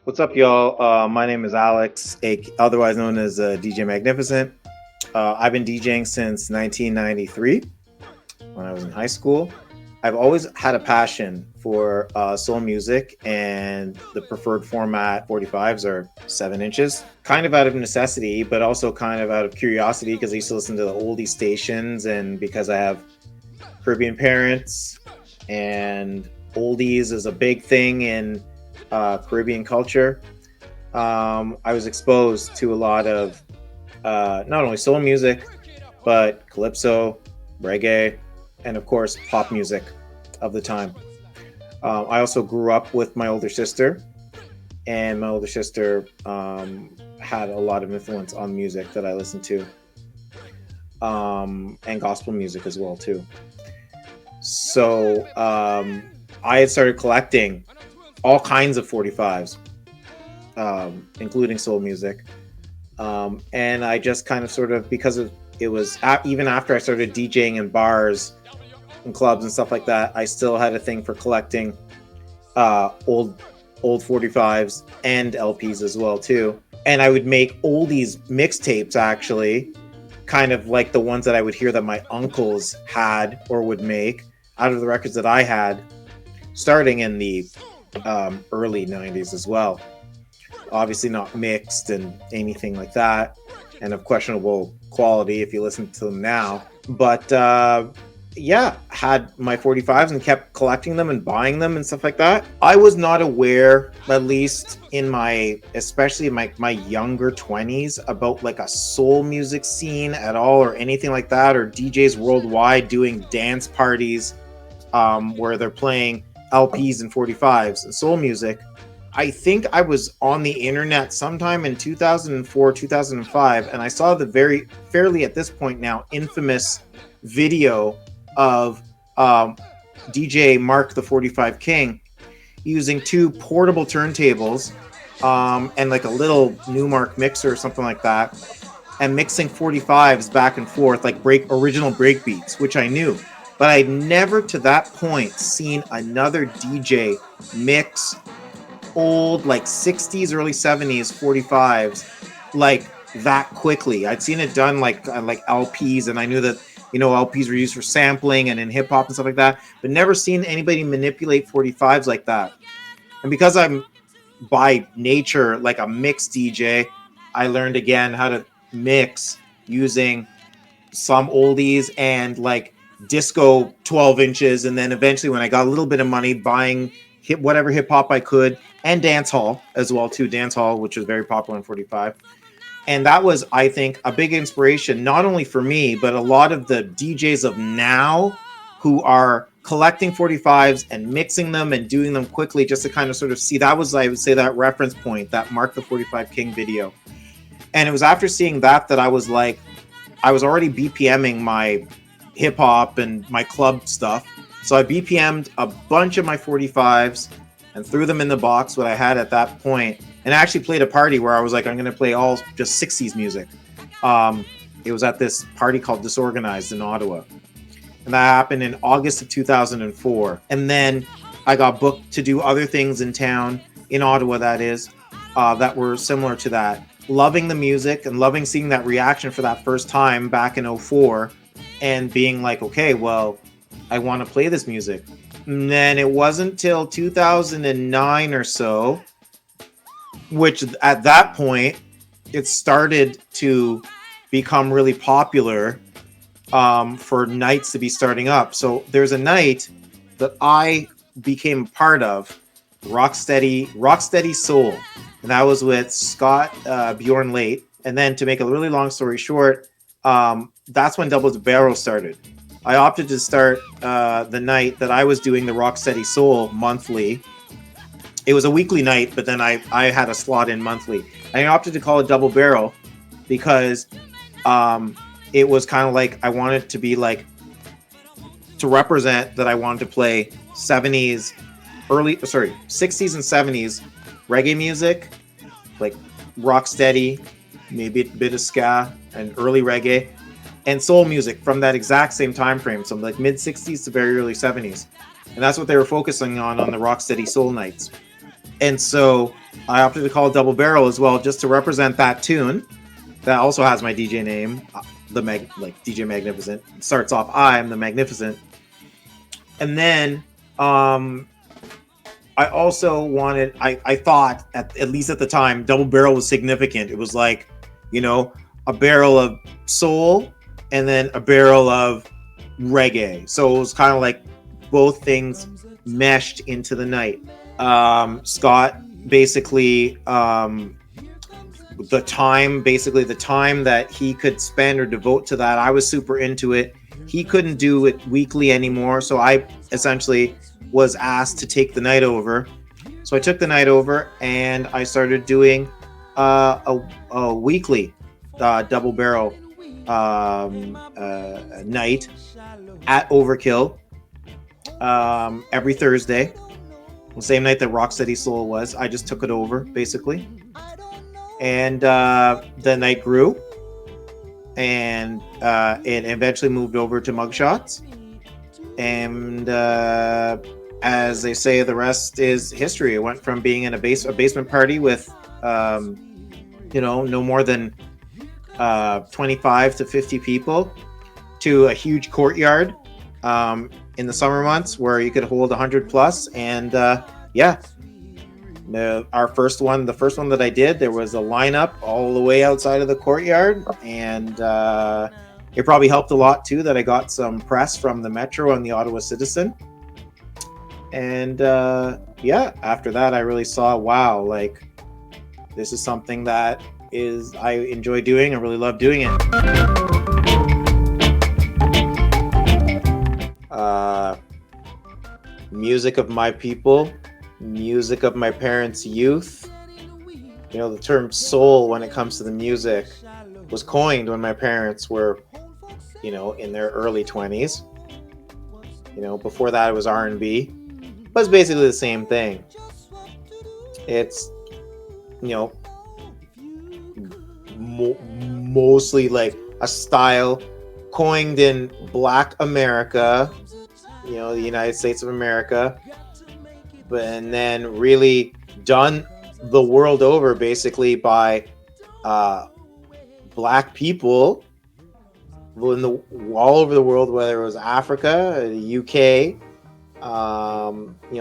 What's up, y'all? My name is Alex, otherwise known as DJ Magnificent. I've been DJing since 1993 when I was in high school. I've always had a passion for soul music, and the preferred format 45s are 7 inches. Kind of out of necessity, but also kind of out of curiosity because I used to listen to the oldie stations, and because I have Caribbean parents, and oldies is a big thing in Caribbean culture. I was exposed to a lot of not only soul music, but calypso, reggae, and of course, pop music of the time. I also grew up with my older sister, and my older sister had a lot of influence on music that I listened to, and gospel music as well too. So I had started collecting all kinds of 45s, including soul music. And I just kind of sort of, because of it was even after I started DJing in bars and clubs and stuff like that, I still had a thing for collecting old 45s and LPs as well too. And I would make oldies mixtapes, actually, kind of like the ones that I would hear that my uncles had or would make out of the records that I had, starting in the early 90s as well. Obviously not mixed and anything like that, and of questionable quality if you listen to them now. But yeah, had my 45s and kept collecting them and buying them and stuff like that. I was not aware, at least in especially my younger 20s, about like a soul music scene at all or anything like that, or DJs worldwide doing dance parties where they're playing LPs and 45s and soul music. I think I was on the internet sometime in 2004, 2005, and I saw the very fairly at this point now infamous video of DJ Mark the 45 King using 2 portable turntables and like a little Newmark mixer or something like that, and mixing 45s back and forth like original break beats, which I knew. But I'd never to that point seen another DJ mix old like 60s, early 70s 45s like that quickly. I'd seen it done like LPs, and I knew that, you know, LPs were used for sampling and in hip hop and stuff like that, but never seen anybody manipulate 45s like that. And because I'm by nature like a mix DJ, I learned again how to mix using some oldies and like disco 12 inches, and then eventually when I got a little bit of money, buying whatever hip hop I could, and dance hall as well too, dance hall, which was very popular in 45. And that was, I think, a big inspiration not only for me, but a lot of the DJs of now who are collecting 45s and mixing them and doing them quickly just to kind of sort of see. That was, I would say, that reference point, that Mark the 45 King video. And it was after seeing that I was like, I was already BPMing my hip hop and my club stuff. So I BPM'd a bunch of my 45s and threw them in the box, what I had at that point, and I actually played a party where I was like, I'm going to play all just 60s music. It was at this party called Disorganized in Ottawa. And that happened in August of 2004. And then I got booked to do other things in town, in Ottawa that is, that were similar to that. Loving the music and loving seeing that reaction for that first time back in 04. And being like, okay, well, I want to play this music. And then it wasn't till 2009 or so, which at that point, it started to become really popular for nights to be starting up. So there's a night that I became part of, Rocksteady Soul. And that was with Scott Bjorn Late. And then to make a really long story short, that's when Double Barrel started. I opted to start the night that I was doing the Rocksteady Soul monthly. It was a weekly night, but then I had a slot in monthly. I opted to call it Double Barrel because it was kind of like I wanted to be like, to represent that I wanted to play 60s and 70s reggae music, like Rocksteady, maybe a bit of ska and early reggae, and soul music from that exact same time frame, so like mid 60s to very early 70s. And that's what they were focusing on the Rocksteady Soul nights. And so I opted to call it Double Barrel as well, just to represent that tune. That also has my DJ name, like DJ Magnificent. It starts off, I'm the Magnificent. And then I also wanted, I thought, at least at the time, Double Barrel was significant. It was like, you know, a barrel of soul and then a barrel of reggae. So it was kind of like both things meshed into the night. Scott basically, the time that he could spend or devote to that, I was super into it. He couldn't do it weekly anymore, so I essentially was asked to take the night over. So I took the night over and I started doing a weekly double barrel night at Overkill every Thursday. The same night that Rocksteady Soul was. I just took it over, basically. And the night grew. And it eventually moved over to Mugshots. And as they say, the rest is history. It went from being in a basement party with, no more than 25 to 50 people to a huge courtyard in the summer months where you could hold 100 plus. And the first one that I did, there was a lineup all the way outside of the courtyard, and it probably helped a lot too that I got some press from the Metro and the Ottawa Citizen. And after that I really saw, wow, like this is something that I enjoy doing. I really love doing it. Music of my people, music of my parents' youth. You know, the term soul when it comes to the music was coined when my parents were, in their early 20s. Before that it was R&B. But it's basically the same thing. It's, mostly like a style coined in Black America, the United States of America, and then really done the world over basically by Black people all over the world, whether it was Africa, the UK,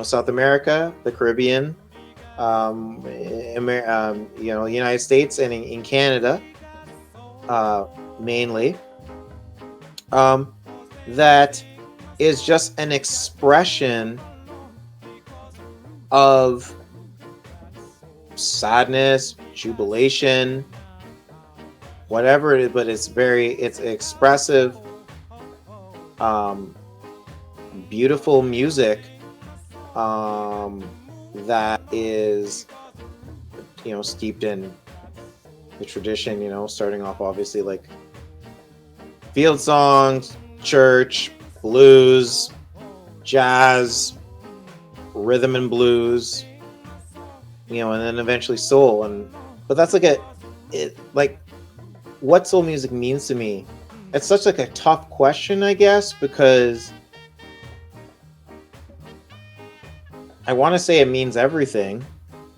South America, the Caribbean, the United States, and in Canada, mainly. That is just an expression of sadness, jubilation, whatever it is, but it's expressive, beautiful music that is, steeped in the tradition, starting off obviously like field songs, church, blues, jazz, rhythm and blues, and then eventually soul. But that's like what soul music means to me. It's such like a tough question, I guess, because I want to say it means everything.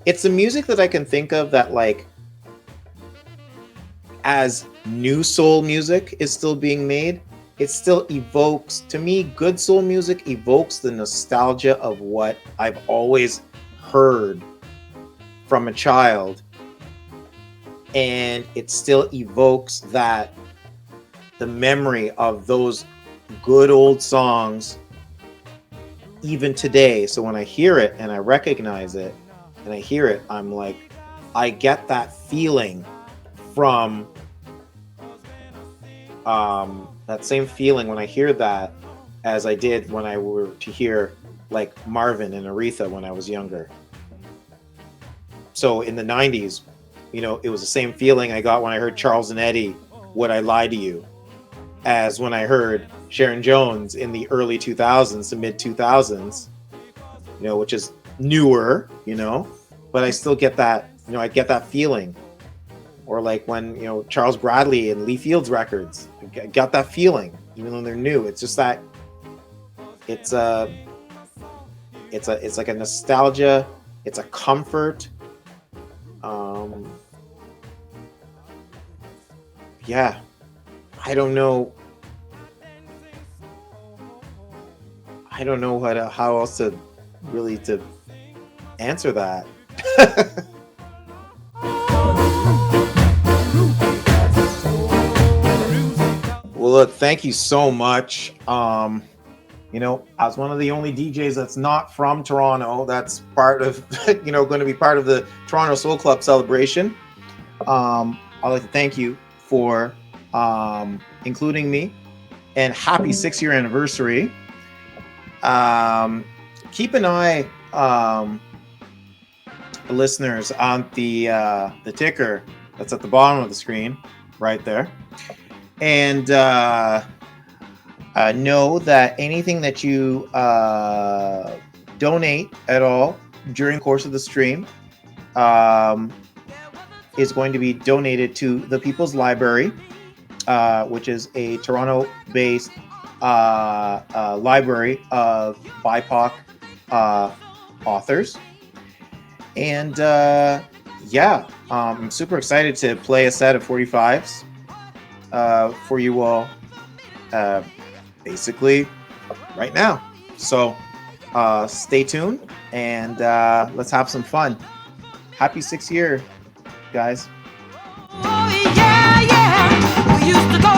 It's the music that I can think of that, like, as new soul music is still being made, it still evokes, to me, good soul music evokes the nostalgia of what I've always heard from a child. And it still evokes the memory of those good old songs even today. So when I hear it and I recognize it and I hear it, I'm like, I get that feeling from that same feeling when I hear that as I did when I were to hear like Marvin and Aretha when I was younger. So in the 90s, it was the same feeling I got when I heard Charles and Eddie, Would I Lie to You, as when I heard Sharon Jones in the early 2000s to mid 2000s, which is newer, but I still get that, I get that feeling. Or like when, Charles Bradley and Lee Fields records, I got that feeling, even though they're new. It's just that it's like a nostalgia. It's a comfort. Yeah, I don't know. I don't know how else to really to answer that. Well, look, thank you so much. You know, as one of the only DJs that's not from Toronto, that's part of, you know, going to be part of the Toronto Soul Club celebration. I'd like to thank you for including me, and happy 6-year anniversary. Keep an eye, listeners, on the ticker that's at the bottom of the screen, right there, and know that anything that you donate at all during the course of the stream is going to be donated to the People's Library, which is a Toronto-based library of BIPOC authors. And yeah, I'm super excited to play a set of 45s for you all, basically right now. So stay tuned, and let's have some fun. Happy 6th year, guys. Oh, yeah, yeah. We used to go